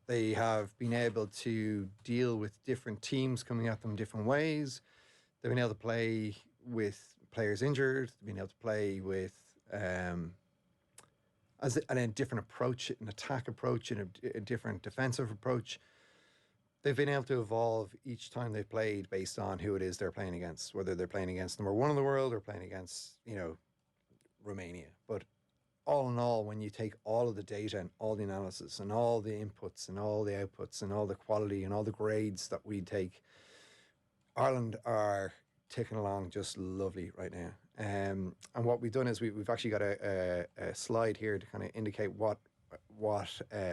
They have been able to deal with different teams coming at them different ways. They've been able to play with players injured. They've been able to play with a different approach, an attack approach, and a different defensive approach. They've been able to evolve each time they've played based on who it is they're playing against, whether they're playing against number one in the world or playing against, Romania. But all in all, when you take all of the data and all the analysis and all the inputs and all the outputs and all the quality and all the grades that we take, Ireland are ticking along just lovely right now. And what we've done is we've actually got a slide here to kind of indicate how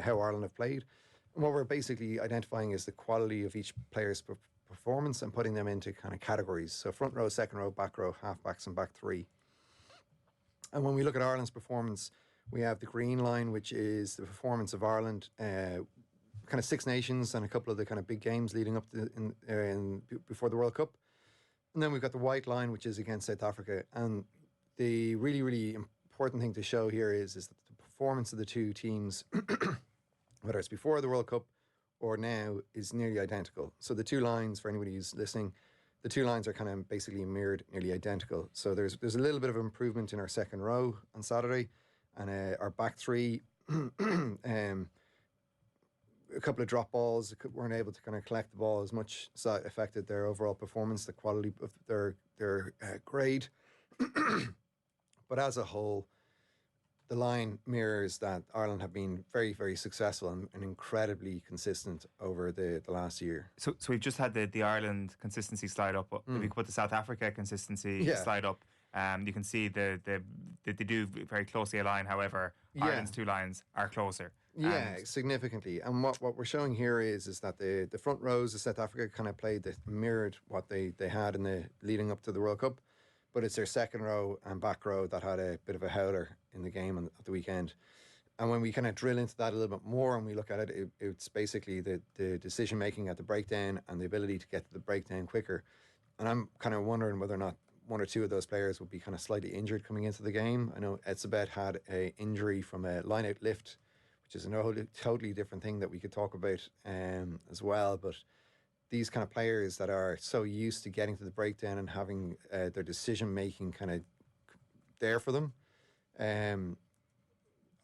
Ireland have played. And what we're basically identifying is the quality of each player's performance and putting them into kind of categories. So front row, second row, back row, half backs and back three. And when we look at Ireland's performance, we have the green line, which is the performance of Ireland, kind of Six Nations and a couple of the kind of big games leading up to before the World Cup. And then we've got the white line, which is against South Africa. And the really, really important thing to show here is that the performance of the two teams, whether it's before the World Cup or now, is nearly identical. So the two lines, for anybody who's listening, the two lines are kind of basically mirrored, nearly identical. So there's a little bit of improvement in our second row on Saturday, and our back three, a couple of drop balls, weren't able to kind of collect the ball as much, so it affected their overall performance, the quality of their grade. But as a whole, the line mirrors that Ireland have been very, very successful and incredibly consistent over the last year. So we've just had the Ireland consistency slide up. If we could put the South Africa consistency slide up, you can see they do very closely align. However, Ireland's two lines are closer. Yeah, significantly. And what we're showing here is that the front rows of South Africa kind of mirrored what they had in the leading up to the World Cup. But it's their second row and back row that had a bit of a howler in the game at the weekend. And when we kind of drill into that a little bit more and we look at it, it's basically the decision making at the breakdown and the ability to get to the breakdown quicker. And I'm kind of wondering whether or not one or two of those players would be kind of slightly injured coming into the game. I know Etzebeth had an injury from a line-out lift, which is a totally different thing that we could talk about as well. But these kind of players that are so used to getting to the breakdown and having their decision making kind of there for them, I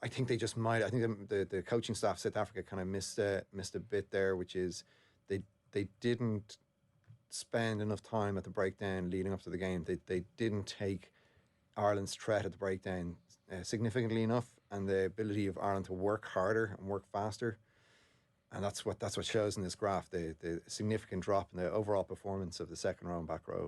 think they just might. I think the coaching staff South Africa kind of missed a bit there, which is they didn't spend enough time at the breakdown leading up to the game. They didn't take Ireland's threat at the breakdown significantly enough, and the ability of Ireland to work harder and work faster. And that's what shows in this graph, the significant drop in the overall performance of the second row and back row.